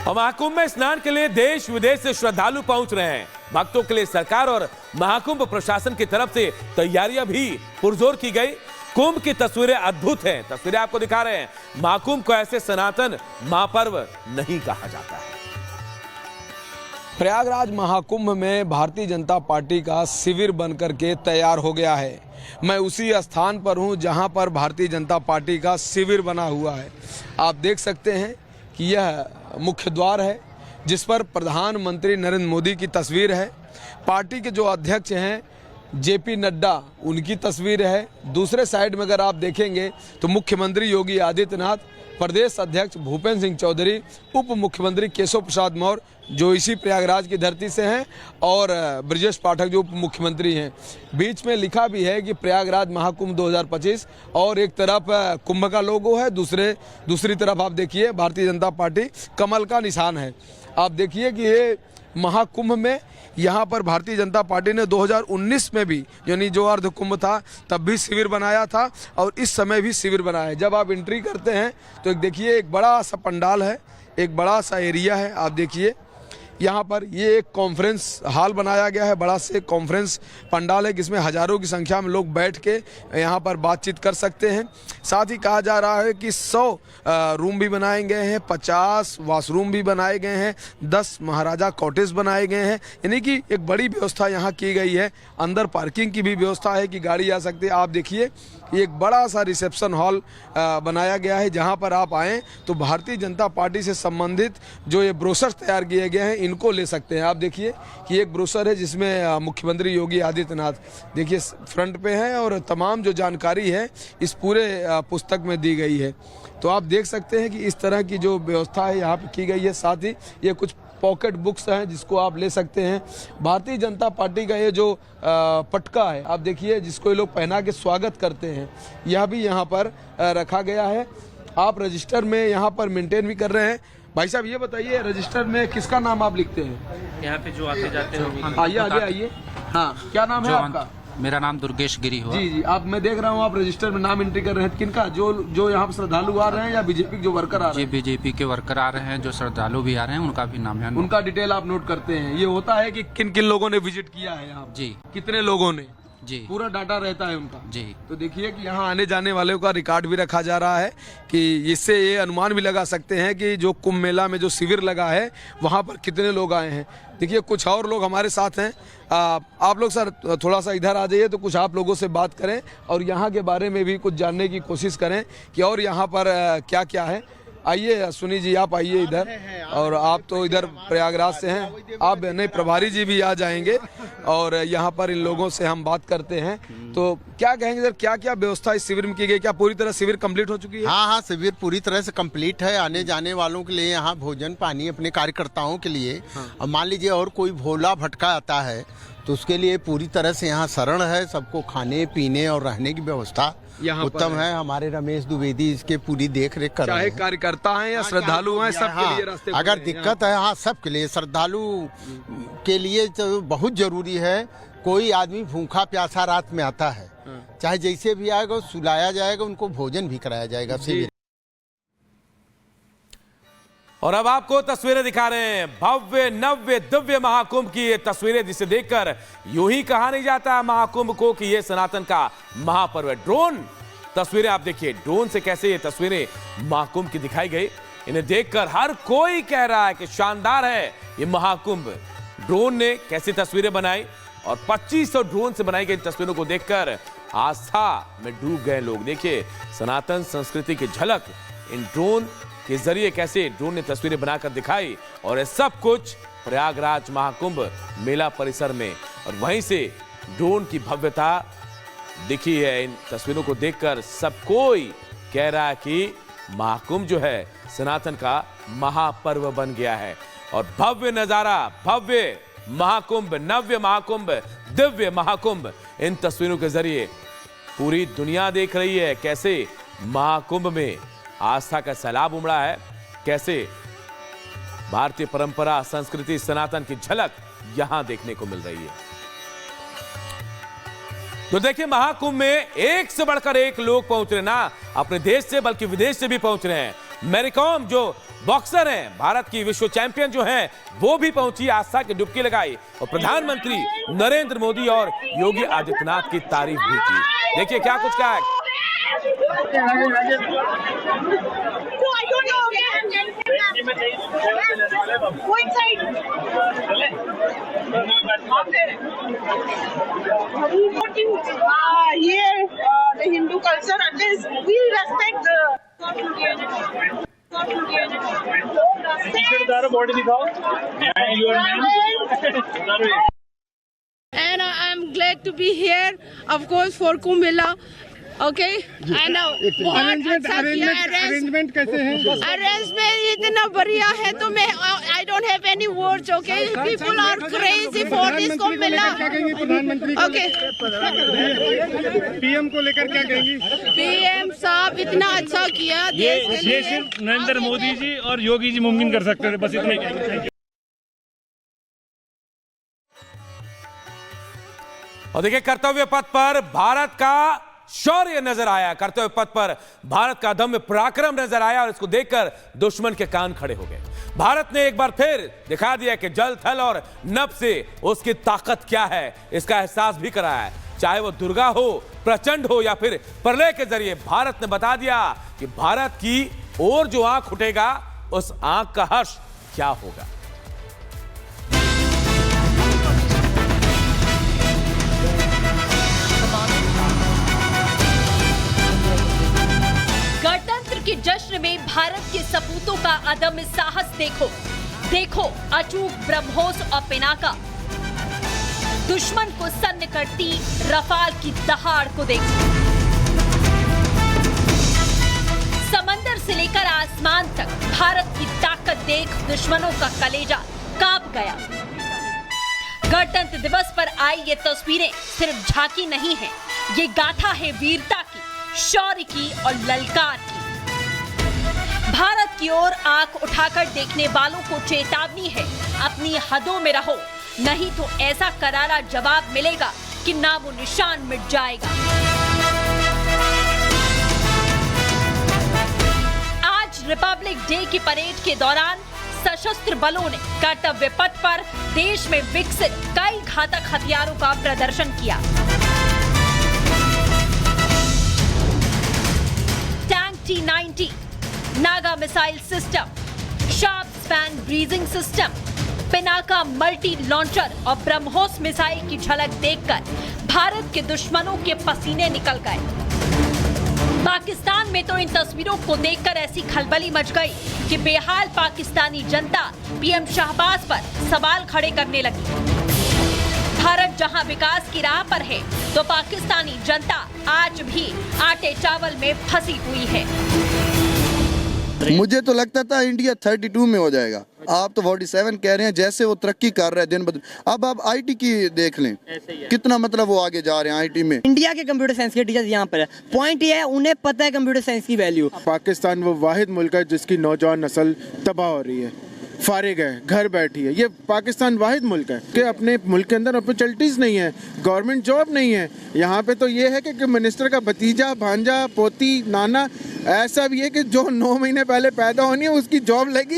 और महाकुंभ में स्नान के लिए देश विदेश से श्रद्धालु पहुंच रहे हैं। भक्तों के लिए सरकार और महाकुंभ प्रशासन की तरफ से तैयारियां भी पुरजोर की गई। कुंभ की तस्वीरें अद्भुत हैं, तस्वीरें आपको दिखा रहे हैं। महाकुंभ को ऐसे सनातन महापर्व नहीं कहा जाता है। प्रयागराज महाकुंभ में भारतीय जनता पार्टी का शिविर बनकर के तैयार हो गया है। मैं उसी स्थान पर हूं जहां पर भारतीय जनता पार्टी का शिविर बना हुआ है। आप देख सकते हैं कि यह मुख्य द्वार है जिस पर प्रधानमंत्री नरेंद्र मोदी की तस्वीर है। पार्टी के जो अध्यक्ष हैं जेपी नड्डा, उनकी तस्वीर है। दूसरे साइड में अगर आप देखेंगे तो मुख्यमंत्री योगी आदित्यनाथ, प्रदेश अध्यक्ष भूपेंद्र सिंह चौधरी, उप मुख्यमंत्री केशव प्रसाद मौर्य जो इसी प्रयागराज की धरती से हैं, और ब्रजेश पाठक जो उप मुख्यमंत्री हैं। बीच में लिखा भी है कि प्रयागराज महाकुंभ 2025, और एक तरफ कुंभ का लोगो है, दूसरी तरफ आप देखिए भारतीय जनता पार्टी कमल का निशान है। आप देखिए कि ये महाकुंभ में यहाँ पर भारतीय जनता पार्टी ने 2019 में भी, यानी जो अर्ध कुंभ था तब भी शिविर बनाया था और इस समय भी शिविर बनाया है। जब आप एंट्री करते हैं तो देखिए एक बड़ा सा पंडाल है, एक बड़ा सा एरिया है। आप देखिए यहाँ पर ये एक कॉन्फ्रेंस हॉल बनाया गया है, बड़ा से कॉन्फ्रेंस पंडाल है जिसमें हजारों की संख्या में लोग बैठ के यहाँ पर बातचीत कर सकते हैं। साथ ही कहा जा रहा है कि 100 रूम भी बनाए गए हैं, 50 वॉशरूम भी बनाए गए हैं, 10 महाराजा कॉटेज बनाए गए हैं, यानी कि एक बड़ी व्यवस्था यहाँ की गई है। अंदर पार्किंग की भी व्यवस्था है कि गाड़ी आ सकती है। आप देखिए ये एक बड़ा सा रिसेप्शन हॉल बनाया गया है जहाँ पर आप आएँ तो भारतीय जनता पार्टी से संबंधित जो ये ब्रोशर तैयार किए गए हैं इनको ले सकते हैं। आप देखिए कि एक ब्रोशर है जिसमें मुख्यमंत्री योगी आदित्यनाथ देखिए फ्रंट पे है और तमाम जो जानकारी है इस पूरे पुस्तक में दी गई है। तो आप देख सकते हैं कि इस तरह की जो व्यवस्था है यहाँ पे की गई है। साथ ही ये कुछ पॉकेट बुक्स हैं जिसको आप ले सकते हैं। भारतीय जनता पार्टी का ये जो पटका है आप देखिए जिसको ये लोग पहना के स्वागत करते हैं, यह भी यहाँ पर रखा गया है। आप रजिस्टर में यहाँ पर मेंटेन भी कर रहे हैं। भाई साहब ये बताइए रजिस्टर में किसका नाम आप लिखते हैं? यहाँ पे जो आते जाते हैं। आइए आगे आइए। हाँ, क्या नाम है आपका? मेरा नाम दुर्गेश गिरी हुआ। जी, आप मैं देख रहा हूँ आप रजिस्टर में नाम एंट्री कर रहे हैं। किनका? जो यहाँ पर श्रद्धालु आ रहे हैं या बीजेपी के जो वर्कर आ रहे हैं? जी, बीजेपी के वर्कर आ रहे हैं, जो श्रद्धालु भी आ रहे हैं उनका भी नाम है। उनका डिटेल आप नोट करते हैं। ये होता है कि किन किन लोगों ने विजिट किया है यहाँ? जी, कितने लोगों ने? जी, पूरा डाटा रहता है उनका। जी। तो देखिए कि यहाँ आने जाने वालों का रिकॉर्ड भी रखा जा रहा है कि इससे ये अनुमान भी लगा सकते हैं कि जो कुंभ मेला में जो शिविर लगा है वहाँ पर कितने लोग आए हैं। देखिए कुछ और लोग हमारे साथ हैं। आप लोग सर थोड़ा सा इधर आ जाइए तो कुछ आप लोगों से बात करें और यहाँ के बारे में भी कुछ जानने की कोशिश करें कि और यहाँ पर क्या क्या है। आइए सुनी जी, आप आइए इधर। और आप तो इधर प्रयागराज से हैं, आप नहीं प्रभारी जी भी आ जाएंगे और यहाँ पर इन लोगों से हम बात करते हैं। तो क्या कहेंगे सर, क्या क्या व्यवस्था इस शिविर में की गई? क्या पूरी तरह शिविर कंप्लीट हो चुकी है? हाँ, शिविर पूरी तरह से कंप्लीट है। आने जाने वालों के लिए यहाँ भोजन पानी अपने कार्यकर्ताओं के लिए। अब मान लीजिए और कोई भोला भटका आता है तो उसके लिए पूरी तरह से यहाँ शरण है। सबको खाने पीने और रहने की व्यवस्था उत्तम है। हमारे रमेश द्विवेदी इसके पूरी देख रेख कर रहे हैं। चाहे कार्यकर्ता हैं या श्रद्धालु हैं, सबके लिए रास्ते अगर दिक्कत है, हाँ सबके लिए, श्रद्धालु के लिए तो बहुत जरूरी है। कोई आदमी भूखा प्यासा रात में आता है, चाहे जैसे भी आएगा सुलाया जाएगा, उनको भोजन भी कराया जाएगा। और अब आपको तस्वीरें दिखा रहे हैं भव्य नव्य दिव्य महाकुंभ की ये तस्वीरें, जिसे देखकर यूं ही कहा नहीं जाता महाकुंभ को कि ये सनातन का महापर्व है। ड्रोन तस्वीरें आप देखिए, ड्रोन से कैसे ये तस्वीरें महाकुंभ की दिखाई गई। इन्हें देखकर हर कोई कह रहा है कि शानदार है ये महाकुंभ। ड्रोन ने कैसी तस्वीरें बनाई और 2500 ड्रोन से बनाई गई तस्वीरों को देखकर आस्था में डूब गए लोग। देखिए सनातन संस्कृति की झलक इन ड्रोन के जरिए कैसे ड्रोन ने तस्वीरें बनाकर दिखाई, और ये सब कुछ प्रयागराज महाकुंभ मेला परिसर में। और वहीं से ड्रोन की भव्यता दिखी है। इन तस्वीरों को देखकर सब कोई कह रहा है कि महाकुंभ जो है सनातन का महापर्व बन गया है। और भव्य नजारा, भव्य महाकुंभ, नव्य महाकुंभ, दिव्य महाकुंभ, इन तस्वीरों के जरिए पूरी दुनिया देख रही है कैसे महाकुंभ में आस्था का सैलाब उमड़ा है, कैसे भारतीय परंपरा संस्कृति सनातन की झलक यहां देखने को मिल रही है। तो देखिए महाकुंभ में एक से बढ़कर एक लोग पहुंच रहे, ना अपने देश से बल्कि विदेश से भी पहुंच रहे हैं। मैरी कॉम जो बॉक्सर हैं, भारत की विश्व चैंपियन जो हैं, वो भी पहुंची, आस्था की डुबकी लगाई और प्रधानमंत्री नरेंद्र मोदी और योगी आदित्यनाथ की तारीफ भी की। देखिए क्या कुछ कहा है। ये Hindu culture we respect body दिखाओ। And I'm glad to be here, of course, for Kumbh Mela. Okay, and arrangement कैसे हैं? अरेंजमेंट इतना बढ़िया है तो मैं I don't have any words. Okay, people are crazy for this Kumbh Mela. क्या कहेंगी प्रधानमंत्री? Okay, पीएम को लेकर क्या कहेंगी? PM साहब इतना अच्छा किया देश के ये लिए। सिर्फ नरेंद्र मोदी जी और योगी जी मुमकिन कर सकते थे, बस इतना ही कहेंगे। और देखिए कर्तव्य पथ पर भारत का शौर्य नजर आया, कर्तव्य पथ पर भारत का दम्य पराक्रम नजर आया और इसको देखकर दुश्मन के कान खड़े हो गए। भारत ने एक बार फिर दिखा दिया कि जल, थल और नभ से उसकी ताकत क्या है, इसका एहसास भी कराया है। चाहे वो दुर्गा हो, प्रचंड हो या फिर प्रलय के जरिए, भारत ने बता दिया कि भारत की ओर जो आंख उठेगा उस आंख का हर्ष क्या होगा। गणतंत्र के जश्न में भारत के सपूतों का अदम्य साहस देखो, देखो अचूक ब्रह्मोस और पिनाका, दुश्मन को सन्न करती रफाल की दहाड़ को देखो। समंदर से लेकर आसमान तक भारत की ताकत देख दुश्मनों का कलेजा कांप गया। गणतंत्र दिवस पर आई ये तस्वीरें सिर्फ झांकी नहीं है, ये गाथा है वीरता की, शौर्य की और ललकार की। भारत की ओर आंख उठाकर देखने वालों को चेतावनी है, अपनी हदों में रहो, नहीं तो ऐसा करारा जवाब मिलेगा कि नामो निशान मिट जाएगा। आज रिपब्लिक डे की परेड के दौरान सशस्त्र बलों ने कर्तव्य पथ पर देश में विकसित कई घातक हथियारों का प्रदर्शन किया। Tank T-90, Naga missile system, sharp span bridging system, Pinaka multi launcher और ब्रह्मोस मिसाइल की झलक देखकर भारत के दुश्मनों के पसीने निकल गए। पाकिस्तान में तो इन तस्वीरों को देखकर ऐसी खलबली मच गई कि बेहाल पाकिस्तानी जनता पीएम शहबाज पर सवाल खड़े करने लगी। भारत जहां विकास की राह पर है, तो पाकिस्तानी जनता आज भी आटे चावल में फंसी हुई है। मुझे तो लगता था इंडिया 32 में हो जाएगा, आप तो 47 कह रहे हैं। जैसे वो तरक्की कर रहा है दिन ब दिन, अब आप आईटी की देख लें, कितना मतलब वो आगे जा रहे हैं आईटी में। इंडिया के कंप्यूटर साइंस के टीचर्स यहाँ पर है, पॉइंट ये है उन्हें पता है कंप्यूटर साइंस की वैल्यू। पाकिस्तान वो वाहिद मुल्क है जिसकी नौजवान नस्ल तबाह हो रही है, फारिग है, घर बैठी है। ये पाकिस्तान वाहिद मुल्क है कि अपने मुल्क के अंदर अपॉर्चुनिटीज़ नहीं है, गवर्नमेंट जॉब नहीं है। यहाँ पे तो ये है कि मिनिस्टर का भतीजा, भांजा, पोती, नाना, ऐसा भी है कि जो 9 महीने पहले पैदा होनी है उसकी जॉब लगी।